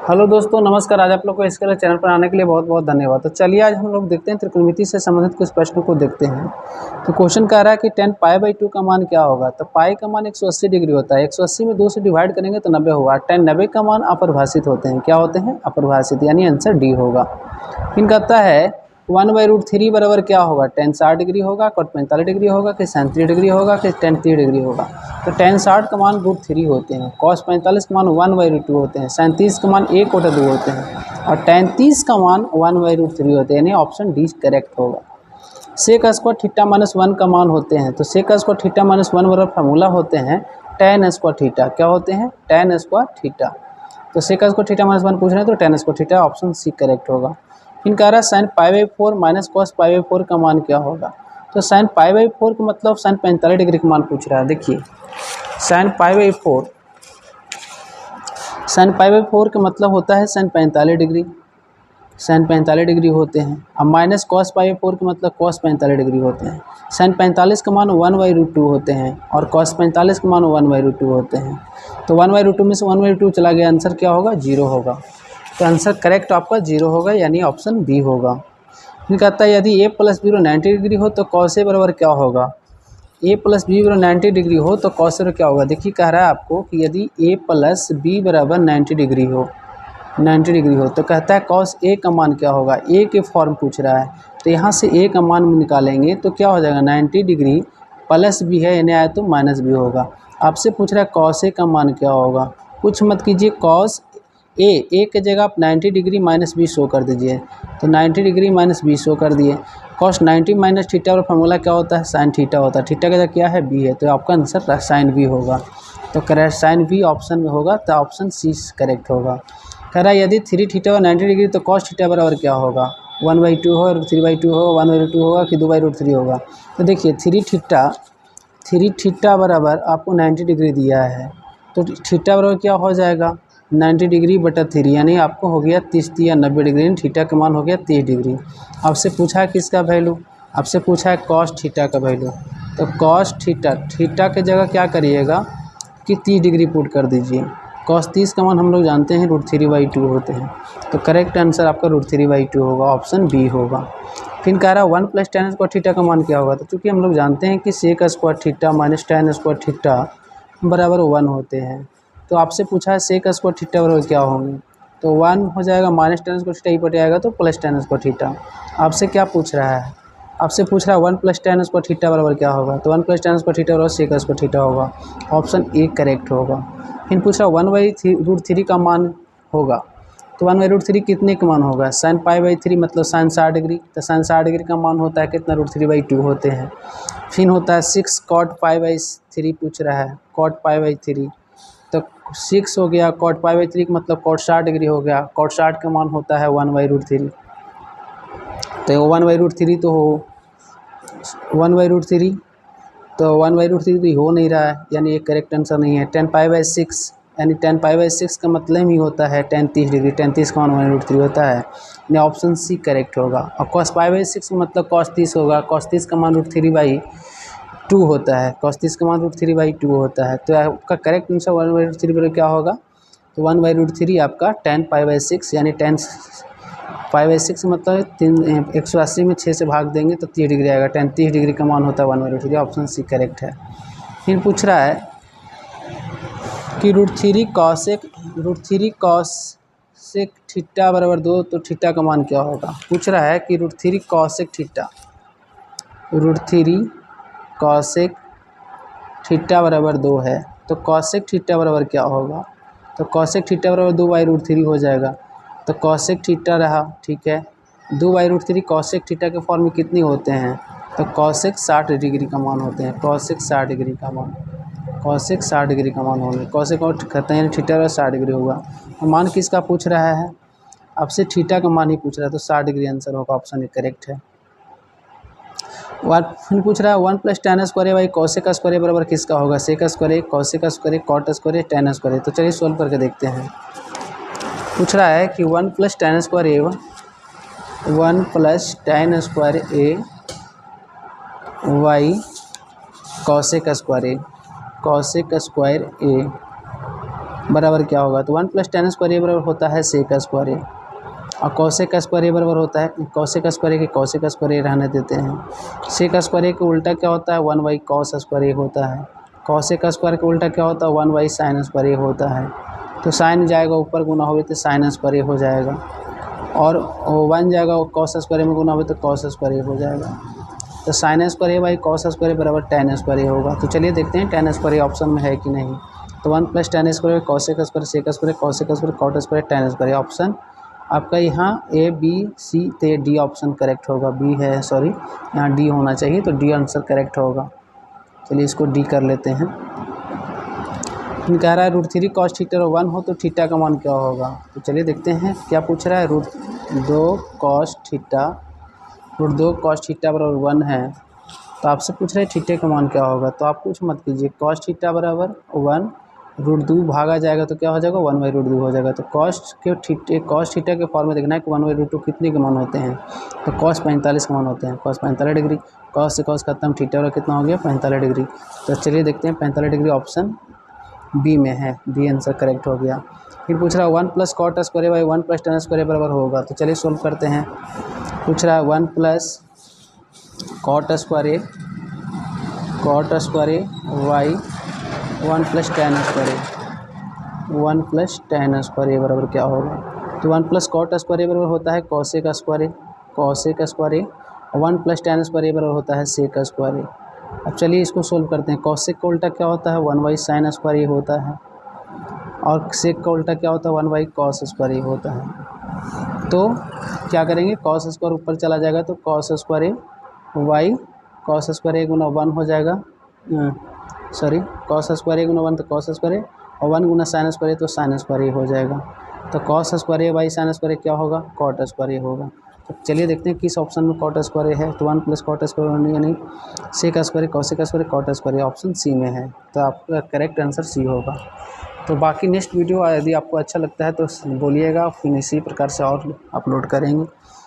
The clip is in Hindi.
हेलो दोस्तों, नमस्कार। आज आप लोग को इसके चैनल पर आने के लिए बहुत बहुत धन्यवाद। तो चलिए आज हम लोग देखते हैं त्रिकोणमिति से संबंधित कुछ प्रश्नों को देखते हैं। तो क्वेश्चन कह रहा है कि tan π/2 का मान क्या होगा। तो पाई का मान 180 डिग्री होता है। 180 में 2 से डिवाइड करेंगे तो 90 होगा। tan 90 का मान अपरिभाषित होते हैं। क्या होते हैं? अपरिभाषित, यानी आंसर डी होगा। फिर कहता है 1/√3 बराबर क्या होगा। tan 60 डिग्री होगा, cot 45 डिग्री होगा, कि sin 30 डिग्री होगा, कि tan 30 डिग्री होगा। तो tan 60 का मान √3 होते हैं, cos 45 का मान 1/√2 होते हैं, sin 30 का मान 1/2 होते हैं और tan 30 का मान 1/√3 होते हैं, यानी ऑप्शन डी करेक्ट होगा। sec स्क्वायर थीटा माइनस 1 का मान होते हैं। तो sec स्क्वायर थीटा माइनस 1 बराबर फार्मूला होते हैं tan स्क्वायर थीटा। क्या होते हैं? tan square theta. तो sec स्क्वायर थीटा माइनस 1 पूछ रहे हैं तो tan square theta, option C correct होगा। फिर कह रहा है sin π/4 माइनस cos π/4 का मान क्या होगा। तो sin π/4 का मतलब sin 45 डिग्री का मान पूछ रहा है। देखिए sin π/4 का मतलब होता है sin 45 डिग्री, sin 45 डिग्री होते हैं। अब माइनस cos π/4 का मतलब cos 45 डिग्री होते हैं। sin 45 का मान 1/√2 होते हैं और cos 45 का मान 1/√2 होते हैं। तो 1/√2 में से 1/2 चला गया, आंसर क्या होगा? 0 होगा। तो आंसर करेक्ट आपका 0 होगा, यानी ऑप्शन बी होगा। फिर कहता है यदि a + b 90 डिग्री हो तो cos a बराबर क्या होगा। a + b 90 डिग्री हो तो cos a क्या होगा। देखिए कह रहा है आपको कि यदि a + b बराबर 90 डिग्री हो, 90 डिग्री हो तो कहता है cos a का मान क्या होगा। a के फॉर्म पूछ रहा है तो यहाँ से a का मान निकालेंगे तो क्या हो जाएगा, 90 डिग्री प्लस b है यानी आया तो माइनस b होगा। आपसे पूछ रहा है cos a का मान क्या होगा। कुछ मत कीजिए, cos a के जगह आप 90 डिग्री माइनस बी शो कर दीजिए। तो 90 डिग्री माइनस बी शो कर दिए। cos 90 माइनस थीटा और फार्मूला क्या होता है? sin थीटा होता है। थीटा का जगह क्या है? बी है, तो आपका आंसर sin बी होगा। तो करेक्ट sin बी ऑप्शन में होगा, तो ऑप्शन सी करेक्ट होगा। कह रहा है यदि 3 थीटा और 90 डिग्री तो cos थीटा बराबर क्या होगा। 1/2 हो, 3/2 हो, 1/2 होगा कि 2/√3 होगा। तो देखिए 3 थीटा बराबर आपको 90 डिग्री दिया है, तो थीटा बराबर क्या हो जाएगा, 90 डिग्री बटा 3, यानी आपको हो गया 30 या 90 डिग्री, थीटा का मान हो गया 30 डिग्री। आपसे पूछा है किसका वैल्यू, आपसे पूछा है cos थीटा का वैल्यू। तो cos थीटा के जगह क्या करिएगा कि 30 डिग्री पुट कर दीजिए। cos 30 का मान हम लोग जानते हैं √3/2 होते हैं। तो करेक्ट आंसर आपका √3/2 होगा, ऑप्शन बी होगा। फिर कह रहा है 1 + tan स्क्वायर थीटा का मान क्या होगा। तो चूँकि हम लोग जानते हैं कि sec square theta minus tan square theta बराबर 1 होते हैं, तो आपसे पूछा है sec स्क्वायर थीटा बराबर क्या होंगे। तो 1 हो जाएगा माइनस tan स्क्वायर थीटा, ही पट आएगा तो प्लस tan स्क्वायर थीटा। आपसे क्या पूछ रहा है, आपसे पूछ रहा है 1 + tan स्क्वायर थीटा बराबर क्या होगा। तो 1 + tan स्क्वायर थीटा बराबर sec स्क्वायर थीटा होगा, ऑप्शन ए करेक्ट होगा। फिर पूछ रहा 1/√3 का मान होगा। तो 1/√3 कितने का मान होगा, sin π/3 मतलब sin 60 डिग्री। तो sin 60 डिग्री का मान होता है कितना, √3/2 होते हैं। फिर होता है 6 cot π/3 पूछ रहा है, cot π/3 तो 6 हो गया, cot π/3 का मतलब cot 60 डिग्री हो गया। cot 60 का मान होता है 1/√3। तो 1/√3 तो हो 1/√3 तो 1/√3 तो हो नहीं रहा है, यानी ये करेक्ट आंसर नहीं है। tan π/6 यानी tan π/6 का मतलब ही होता है tan 30 डिग्री। tan 30 का 1/√3 होता है, यानी ऑप्शन सी करेक्ट होगा। और cos π/6 का मतलब cos 30 होगा। cos 30 का मान √3/2 होता है। cos 30 का मान √3/2 होता है। तो आपका करेक्ट आंसर 1/√3 पर क्या होगा। तो 1/√3 आपका tan π/6 यानी tan π/6 मतलब 180 में 6 से भाग देंगे तो 30 डिग्री आएगा। tan 30 डिग्री का मान होता है 1/√3, ऑप्शन सी करेक्ट है। फिर पूछ रहा है कि √3 cos थीटा बराबर 2, तो थीटा का मान क्या होगा। पूछ रहा है कि √3 cos थीटा बराबर 2 है, तो cos थीटा बराबर क्या होगा। तो cos थीटा बराबर 2/√3 हो जाएगा। तो cos थीटा रहा, ठीक है, 2/√3 cos थीटा के फॉर्म में कितने होते हैं। तो cos 60 डिग्री का मान होते हैं। cos 60 डिग्री का मान, cos 60 डिग्री का मान होंगे। cos और कहते हैं थीटा और 60 डिग्री होगा। तो मान किसका पूछ रहा है, आपसे थीटा का मान ही पूछ रहा है, तो 60 डिग्री आंसर होगा, ऑप्शन ए करेक्ट है। फिर पूछ रहा है 1 + tan square by cosec square बराबर किसका होगा। sec square, cosec square, cot square, tan square. तो चलिए सॉल्व करके देखते हैं। पूछ रहा है कि 1 + tan square a 1 + tan square a y cosec square a बराबर क्या होगा, तो 1 + tan स्क्वायर ए बराबर होता है सेक स्क्वायर ए, और कॉसेक स्क्वायर ए बराबर होता है कॉसेक स्क्वायर ए के कॉसेक स्क्वायर ए रहने देते हैं। सेक स्क्वायर ए का उल्टा क्या होता है, 1 cos स्क्वायर ए होता है। कॉसेक स्क्वायर का उल्टा क्या होता है, 1 sin स्क्वायर ए होता है। तो साइन जाएगा ऊपर गुना होवे तो साइन स्क्वायर ए हो जाएगा, और 1 जाएगा कॉस स्क्वायर ए में गुना होवे तो कॉस स्क्वायर ए हो जाएगा। तो sine square A by cos square A बराबर tan स्क्वायर ए होगा। तो चलिए देखते हैं tan स्क्वायर ए ऑप्शन में है कि नहीं। तो 1 + tan square cosec square sec square cosec square cot square tan square A option आपका यहाँ ए बी सी ते डी ऑप्शन करेक्ट होगा। बी है, सॉरी यहाँ डी होना चाहिए, तो डी आंसर करेक्ट होगा। चलिए इसको डी कर लेते हैं। कह रहा है √3 cos थीटा 1 हो तो थीटा का मान क्या होगा। तो चलिए देखते हैं क्या पूछ रहा है। √2 cos थीटा बराबर 1 है, तो आपसे पूछ रहे हैं थीटे का मान क्या होगा। तो आप कुछ मत कीजिए, cos थीटा बराबर 1 √2 भागा जाएगा तो क्या हो जाएगा, 1/√2 हो जाएगा। तो cos थीटा के फॉर्म में देखना है कि 1/√2 कितने के मान होते हैं। तो cos 45 के मान होते हैं, cos 45 डिग्री। cos से cos खत्म, थीटा वाला कितना हो गया 45 डिग्री। तो चलिए देखते हैं 45 डिग्री ऑप्शन बी में है, बी आंसर करेक्ट हो गया। फिर पूछ रहा है 1 + cot square by 1 + tan square बराबर होगा। तो चलिए सोल्व करते हैं। पूछ रहा है 1 + cot square by 1 + tan square 1 + tan square बराबर क्या होगा। तो 1 + cot स्क्वायर बराबर होता है कॉसेक स्क्वायर, और 1 + tan स्क्वायर बराबर होता है सेक स्क्वायर। अब चलिए इसको सोल्व करते हैं। कॉसेक का उल्टा क्या होता है, 1 sin स्क्वायर होता है, और सेक का उल्टा क्या होता है, 1 cos स्क्वायर होता है। तो क्या करेंगे, cos स्क्वायर ऊपर चला जाएगा तो cos square by cos square गुना 1 हो जाएगा, सॉरी cos स्क्वायर गुना 1 तो cos स्क्वायर, और 1 गुना sin स्क्वायर तो sin स्क्वायर हो जाएगा। तो cos square by sin square क्या होगा, cot स्क्वायर होगा। तो चलिए देखते हैं किस ऑप्शन में cot स्क्वायर है। तो 1 + cot स्क्वायर यानी sec square cosec square cot square option C में है। तो आपका करेक्ट आंसर सी होगा। तो बाकी नेक्स्ट वीडियो यदि आपको अच्छा लगता है तो बोलिएगा, फिर इसी प्रकार से और अपलोड करेंगे।